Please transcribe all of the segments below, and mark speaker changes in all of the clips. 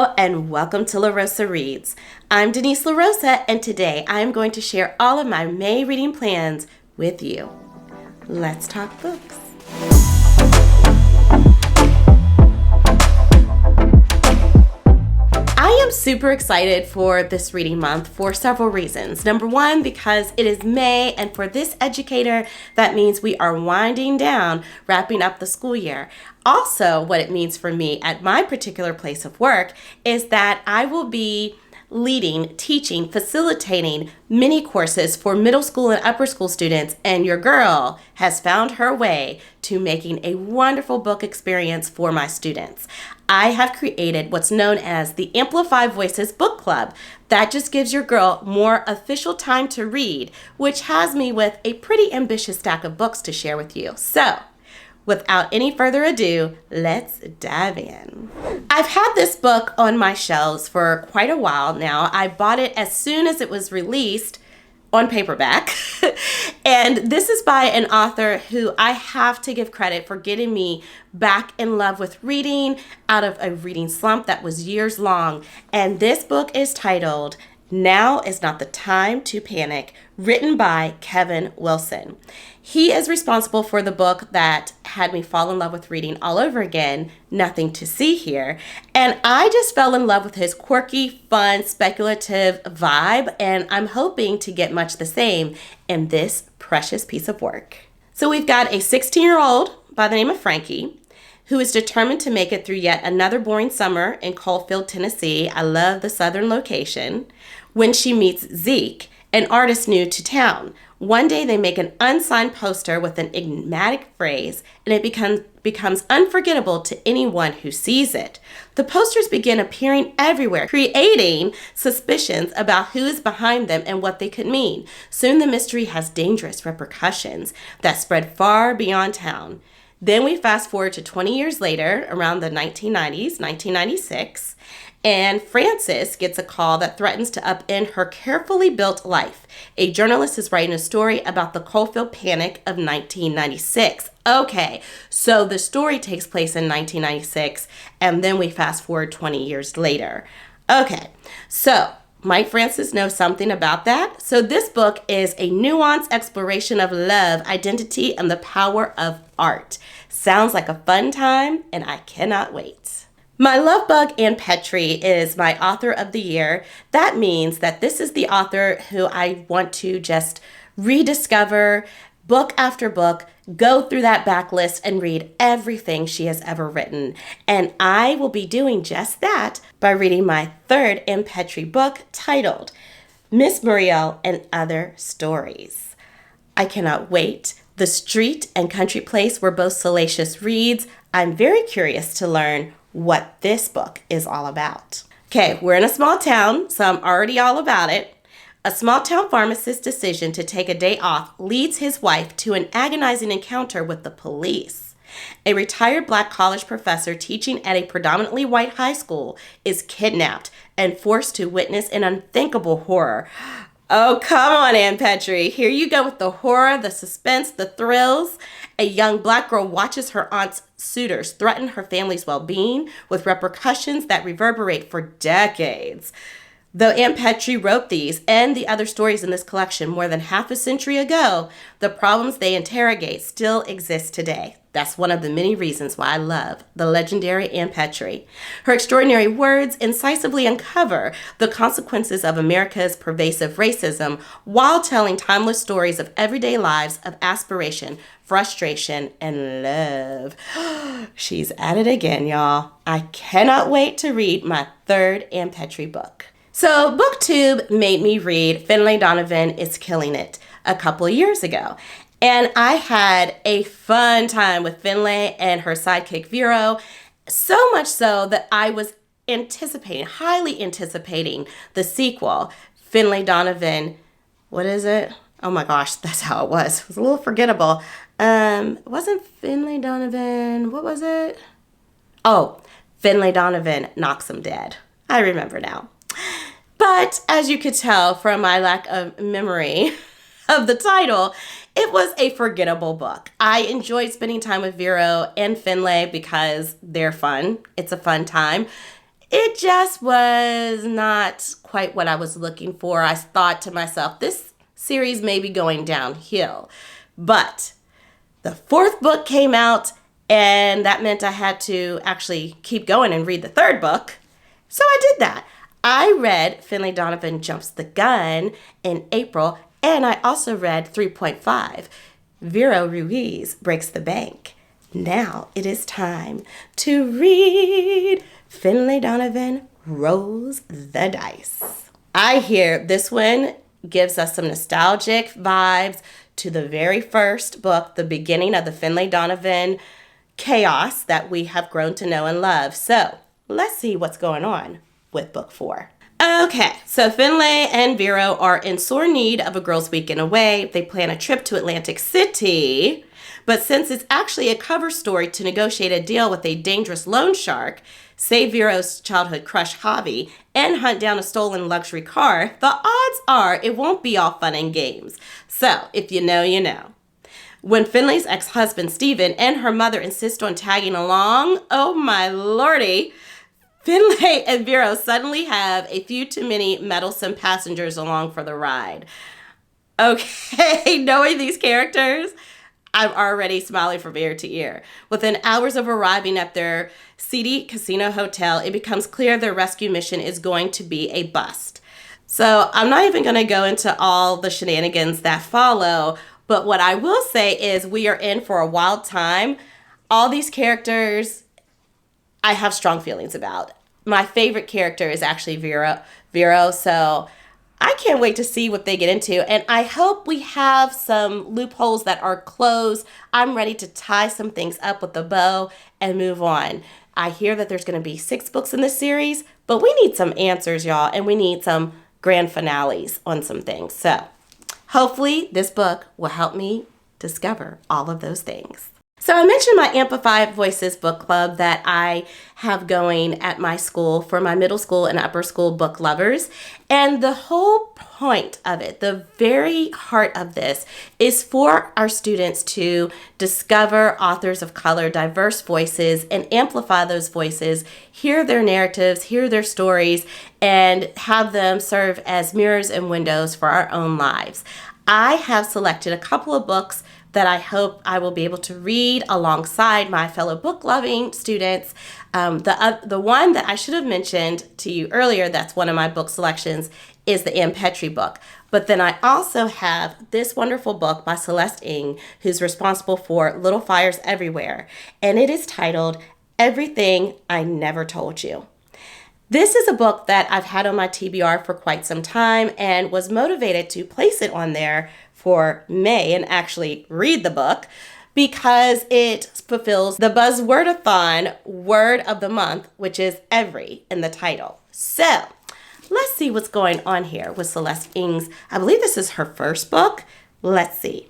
Speaker 1: Hello and welcome to LaRosa Reads. I'm Denise LaRosa and today I am going to share all of my May reading plans with you. Let's talk books. I am super excited for this reading month for several reasons. Number one, because it is May, and for this educator, that means we are winding down, wrapping up the school year. Also, what it means for me at my particular place of work is that I will be leading, teaching, facilitating mini courses for middle school and upper school students, and your girl has found her way to making a wonderful book experience for my students. I have created what's known as the Amplify Voices Book Club. That just gives your girl more official time to read, which has me with a pretty ambitious stack of books to share with you. So, without any further ado, let's dive in. I've had this book on my shelves for quite a while now. I bought it as soon as it was released on paperback. And this is by an author who I have to give credit for getting me back in love with reading out of a reading slump that was years long. And this book is titled Now is Not the Time to Panic, written by Kevin Wilson. He is responsible for the book that had me fall in love with reading all over again, Nothing to See Here. And I just fell in love with his quirky, fun, speculative vibe, and I'm hoping to get much the same in this precious piece of work. So we've got a 16-year-old by the name of Frankie, who is determined to make it through yet another boring summer in Coalfield, Tennessee. I love the southern location. When she meets Zeke, an artist new to town. One day they make an unsigned poster with an enigmatic phrase, and it becomes unforgettable to anyone who sees it. The posters begin appearing everywhere, creating suspicions about who is behind them and what they could mean. Soon the mystery has dangerous repercussions that spread far beyond town. Then we fast forward to 20 years later, around the 1990s, 1996, and Frances gets a call that threatens to upend her carefully built life. A journalist is writing a story about the Coalfield Panic of 1996. Okay, so the story takes place in 1996, and then we fast forward 20 years later. Okay, so might Frances know something about that? So this book is a nuanced exploration of love, identity, and the power of art. Sounds like a fun time, and I cannot wait. My love bug, Ann Petrie, is my author of the year. That means that this is the author who I want to just rediscover book after book, go through that backlist and read everything she has ever written. And I will be doing just that by reading my third Ann Petrie book titled Miss Muriel and Other Stories. I cannot wait. The street and country place were both salacious reads. I'm very curious to learn what this book is all about. Okay, we're in a small town, so I'm already all about it. A small town pharmacist's decision to take a day off leads his wife to an agonizing encounter with the police. A retired black college professor teaching at a predominantly white high school is kidnapped and forced to witness an unthinkable horror. Oh, come on, Ann Petrie. Here you go with the horror, the suspense, the thrills. A young black girl watches her aunt's suitors threaten her family's well-being with repercussions that reverberate for decades. Though Ann Petrie wrote these and the other stories in this collection more than half a century ago, the problems they interrogate still exist today. That's one of the many reasons why I love the legendary Ann Petrie. Her extraordinary words incisively uncover the consequences of America's pervasive racism while telling timeless stories of everyday lives of aspiration, frustration, and love. She's at it again, y'all. I cannot wait to read my third Ann Petrie book. So BookTube made me read Finlay Donovan is Killing It a couple of years ago. And I had a fun time with Finlay and her sidekick Vero, so much so that I was highly anticipating the sequel, Finlay Donovan. What is it? Oh my gosh, that's how it was. It was a little forgettable. It wasn't Finlay Donovan. What was it? Oh, Finlay Donovan Knocks 'Em Dead. I remember now. But as you could tell from my lack of memory of the title, it was a forgettable book. I enjoyed spending time with Vero and Finlay because they're fun. It's a fun time. It just was not quite what I was looking for. I thought to myself, this series may be going downhill. But the fourth book came out, and that meant I had to actually keep going and read the third book. So I did that. I read Finlay Donovan Jumps the Gun in April, and I also read 3.5, Vero Ruiz Breaks the Bank. Now it is time to read Finlay Donovan Rolls the Dice. I hear this one gives us some nostalgic vibes to the very first book, the beginning of the Finlay Donovan chaos that we have grown to know and love. So let's see what's going on with book 4. Okay, so Finlay and Vero are in sore need of a girls' weekend away. They plan a trip to Atlantic City, but since it's actually a cover story to negotiate a deal with a dangerous loan shark, save Vero's childhood crush Javi, and hunt down a stolen luxury car, the odds are it won't be all fun and games. So, if you know, you know. When Finlay's ex-husband Stephen and her mother insist on tagging along, oh my lordy, Finlay and Vero suddenly have a few too many meddlesome passengers along for the ride. Okay, knowing these characters, I'm already smiling from ear to ear. Within hours of arriving at their seedy casino hotel, it becomes clear their rescue mission is going to be a bust. So I'm not even going to go into all the shenanigans that follow, but what I will say is we are in for a wild time. All these characters I have strong feelings about. My favorite character is actually Vero, so I can't wait to see what they get into, and I hope we have some loopholes that are closed. I'm ready to tie some things up with a bow and move on. I hear that there's going to be 6 books in this series, but we need some answers, y'all, and we need some grand finales on some things. So hopefully this book will help me discover all of those things. So I mentioned my Amplify Voices book club that I have going at my school for my middle school and upper school book lovers. And the whole point of it, the very heart of this, is for our students to discover authors of color, diverse voices, and amplify those voices, hear their narratives, hear their stories, and have them serve as mirrors and windows for our own lives. I have selected a couple of books that I hope I will be able to read alongside my fellow book-loving students. The one that I should have mentioned to you earlier, that's one of my book selections, is the Ann Petrie book. But then I also have this wonderful book by Celeste Ng, who's responsible for Little Fires Everywhere, and it is titled Everything I Never Told You. This is a book that I've had on my TBR for quite some time and was motivated to place it on there for May and actually read the book because it fulfills the Buzzwordathon word of the month, which is every in the title. So let's see what's going on here with Celeste Ng's. I believe this is her first book. Let's see.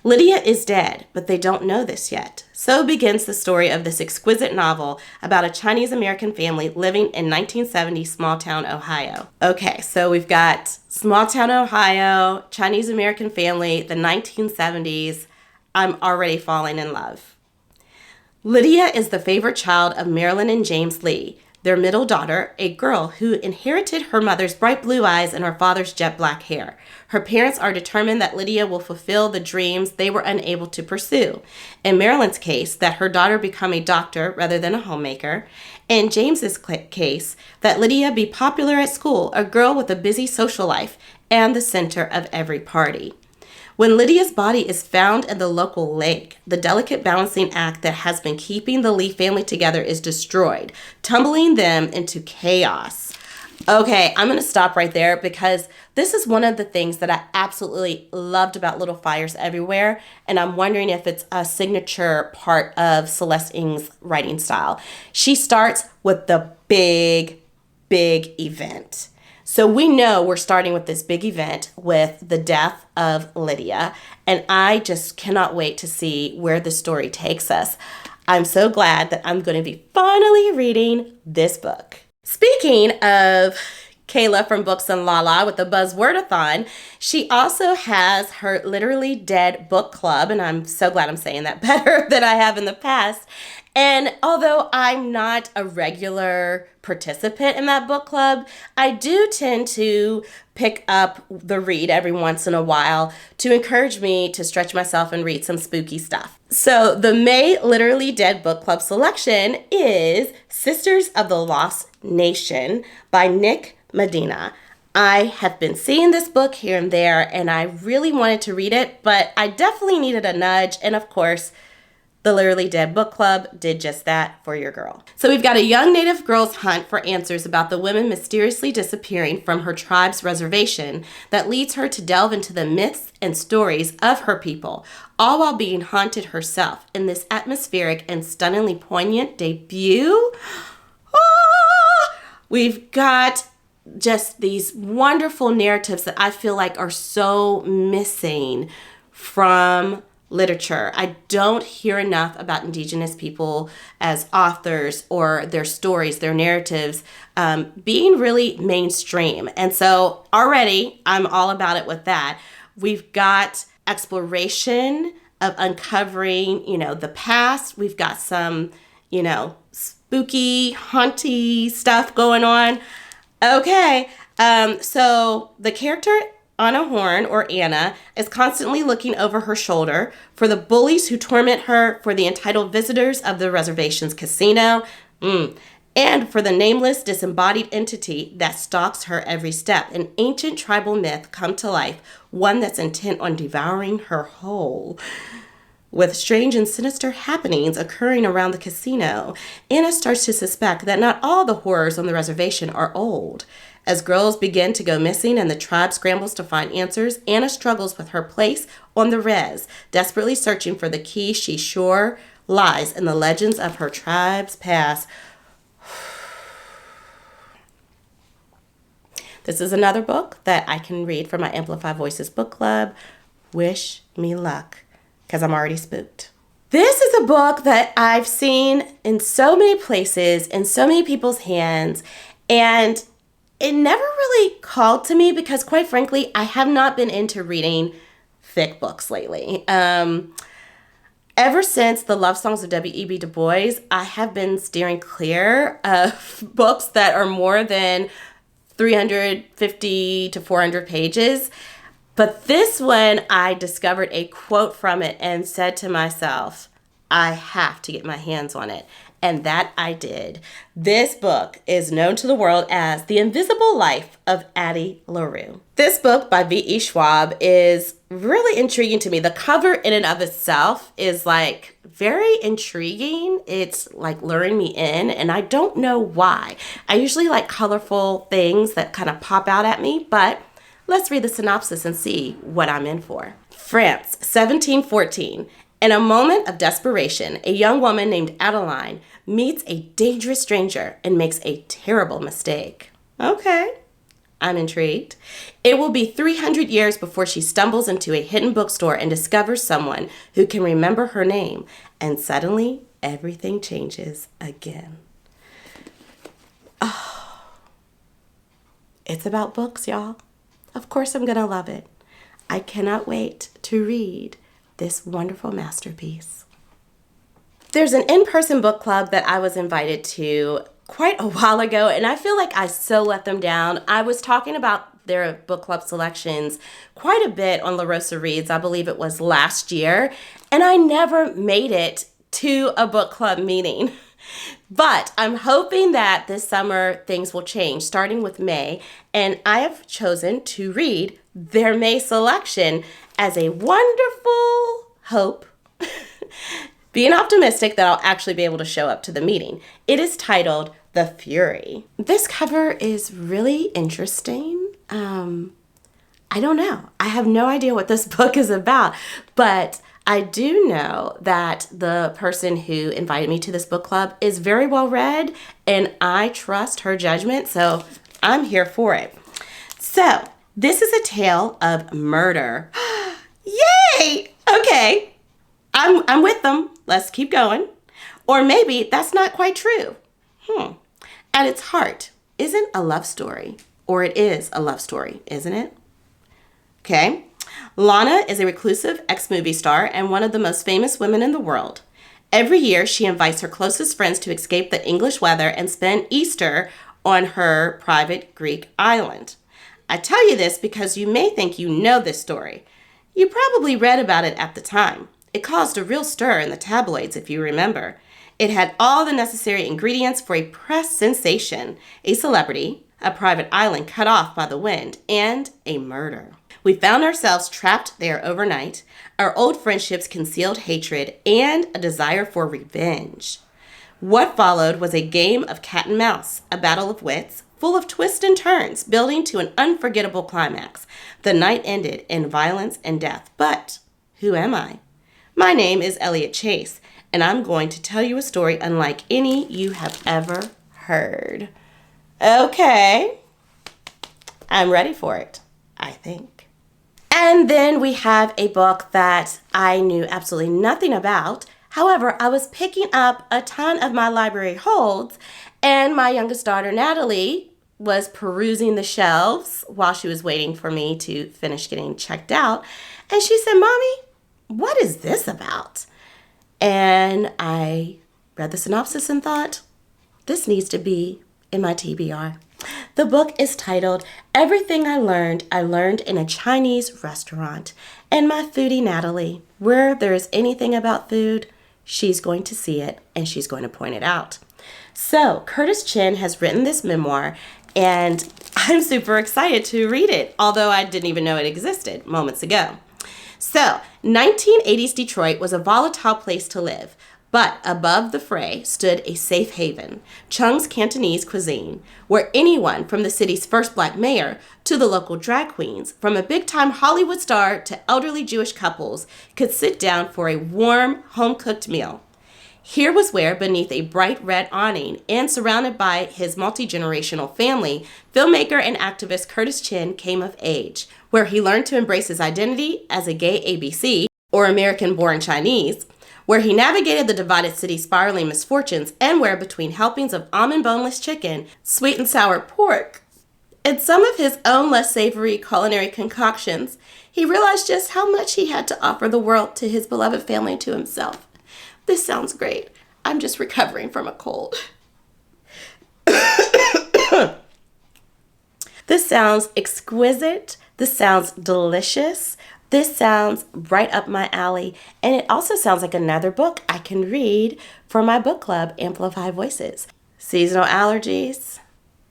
Speaker 1: Lydia is dead, but they don't know this yet. So begins the story of this exquisite novel about a Chinese-American family living in 1970 small-town Ohio. Okay, so we've got small-town Ohio, Chinese-American family, the 1970s. I'm already falling in love. Lydia is the favorite child of Marilyn and James Lee, their middle daughter, a girl who inherited her mother's bright blue eyes and her father's jet black hair. Her parents are determined that Lydia will fulfill the dreams they were unable to pursue. In Marilyn's case, that her daughter become a doctor rather than a homemaker. In James's case, that Lydia be popular at school, a girl with a busy social life, and the center of every party. When Lydia's body is found in the local lake, the delicate balancing act that has been keeping the Lee family together is destroyed, tumbling them into chaos. Okay, I'm going to stop right there because this is one of the things that I absolutely loved about Little Fires Everywhere, and I'm wondering if it's a signature part of Celeste Ng's writing style. She starts with the big event. So we know we're starting with this big event with the death of Lydia, and I just cannot wait to see where the story takes us. I'm so glad that I'm going to be finally reading this book. Speaking of Kayla from Books and Lala with the Buzzwordathon, she also has her Literally Dead book club, and I'm so glad I'm saying that better than I have in the past. And although I'm not a regular participant in that book club, I do tend to pick up the read every once in a while to encourage me to stretch myself and read some spooky stuff. So the May Literally Dead book club selection is Sisters of the Lost Nation by Nick Medina. I have been seeing this book here and there, and I really wanted to read it, but I definitely needed a nudge, and of course, the Literally Dead Book Club did just that for your girl. So we've got a young Native girl's hunt for answers about the women mysteriously disappearing from her tribe's reservation that leads her to delve into the myths and stories of her people, all while being haunted herself in this atmospheric and stunningly poignant debut. We've got just these wonderful narratives that I feel like are so missing from literature. I don't hear enough about Indigenous people as authors or their stories, their narratives, being really mainstream. And so already I'm all about it with that. We've got exploration of uncovering, the past. We've got some, spooky, haunty stuff going on. Okay, so the character Anna Horn, or Anna, is constantly looking over her shoulder for the bullies who torment her, for the entitled visitors of the reservation's casino, and for the nameless, disembodied entity that stalks her every step. An ancient tribal myth come to life, one that's intent on devouring her whole. With strange and sinister happenings occurring around the casino, Anna starts to suspect that not all the horrors on the reservation are old. As girls begin to go missing and the tribe scrambles to find answers, Anna struggles with her place on the res, desperately searching for the key she sure lies in the legends of her tribe's past. This is another book that I can read for my Amplify Voices book club. Wish me luck, because I'm already spooked. This is a book that I've seen in so many places, in so many people's hands, and it never really called to me because, quite frankly, I have not been into reading thick books lately. Ever since the Love Songs of W.E.B. Du Bois, I have been steering clear of books that are more than 350 to 400 pages. But this one, I discovered a quote from it and said to myself, I have to get my hands on it. And that I did. This book is known to the world as The Invisible Life of Addie LaRue. This book by V.E. Schwab is really intriguing to me. The cover in and of itself is very intriguing. It's luring me in, and I don't know why. I usually like colorful things that kind of pop out at me, but let's read the synopsis and see what I'm in for. France, 1714. In a moment of desperation, a young woman named Adeline meets a dangerous stranger and makes a terrible mistake. Okay, I'm intrigued. It will be 300 years before she stumbles into a hidden bookstore and discovers someone who can remember her name, and suddenly everything changes again. Oh, it's about books, y'all. Of course I'm gonna love it. I cannot wait to read this wonderful masterpiece. There's an in-person book club that I was invited to quite a while ago, and I feel like I so let them down. I was talking about their book club selections quite a bit on LaRosa Reads, I believe it was last year, and I never made it to a book club meeting. But I'm hoping that this summer things will change, starting with May, and I have chosen to read their May selection as a wonderful hope, being optimistic that I'll actually be able to show up to the meeting. It is titled The Fury. This cover is really interesting. I don't know. I have no idea what this book is about, but I do know that the person who invited me to this book club is very well read, and I trust her judgment, so I'm here for it. So, this is a tale of murder. Yay! Okay, I'm with them. Let's keep going. Or maybe that's not quite true. At its heart, isn't a love story, or it is a love story, isn't it? Okay. Lana is a reclusive ex-movie star and one of the most famous women in the world. Every year, she invites her closest friends to escape the English weather and spend Easter on her private Greek island. I tell you this because you may think you know this story. You probably read about it at the time. It caused a real stir in the tabloids, if you remember. It had all the necessary ingredients for a press sensation, a celebrity, a private island cut off by the wind, and a murder. We found ourselves trapped there overnight, our old friendships concealed hatred, and a desire for revenge. What followed was a game of cat and mouse, a battle of wits, full of twists and turns, building to an unforgettable climax. The night ended in violence and death. But who am I? My name is Elliot Chase, and I'm going to tell you a story unlike any you have ever heard. Okay, I'm ready for it, I think. And then we have a book that I knew absolutely nothing about. However, I was picking up a ton of my library holds, and my youngest daughter, Natalie, was perusing the shelves while she was waiting for me to finish getting checked out. And she said, "Mommy, what is this about?" And I read the synopsis and thought, this needs to be in my TBR. The book is titled Everything I Learned in a Chinese Restaurant. And my foodie Natalie, where there is anything about food, she's going to see it and she's going to point it out. So Curtis Chin has written this memoir, and I'm super excited to read it, although I didn't even know it existed moments ago. So 1980s Detroit was a volatile place to live. But above the fray stood a safe haven, Chung's Cantonese cuisine, where anyone from the city's first black mayor to the local drag queens, from a big-time Hollywood star to elderly Jewish couples, could sit down for a warm, home-cooked meal. Here was where, beneath a bright red awning and surrounded by his multi-generational family, filmmaker and activist Curtis Chin came of age, where he learned to embrace his identity as a gay ABC, or American-born Chinese, where he navigated the divided city's spiraling misfortunes, and where, between helpings of almond boneless chicken, sweet and sour pork, and some of his own less savory culinary concoctions, he realized just how much he had to offer the world to his beloved family and to himself. This sounds great. I'm just recovering from a cold. This sounds exquisite. This sounds delicious. This sounds right up my alley, and it also sounds like another book I can read for my book club, Amplify Voices. Seasonal allergies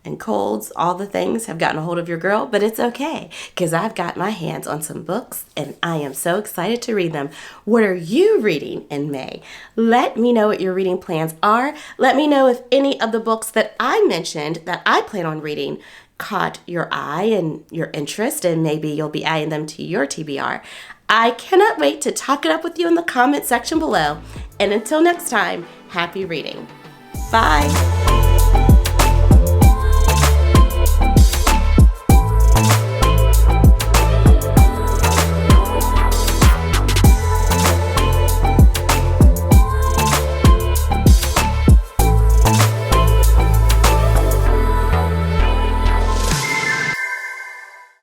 Speaker 1: and colds, all the things have gotten a hold of your girl, but it's okay, because I've got my hands on some books, and I am so excited to read them. What are you reading in May? Let me know what your reading plans are. Let me know if any of the books that I mentioned that I plan on reading caught your eye and your interest, and maybe you'll be adding them to your TBR. I cannot wait to talk it up with you in the comment section below. And until next time, happy reading. Bye.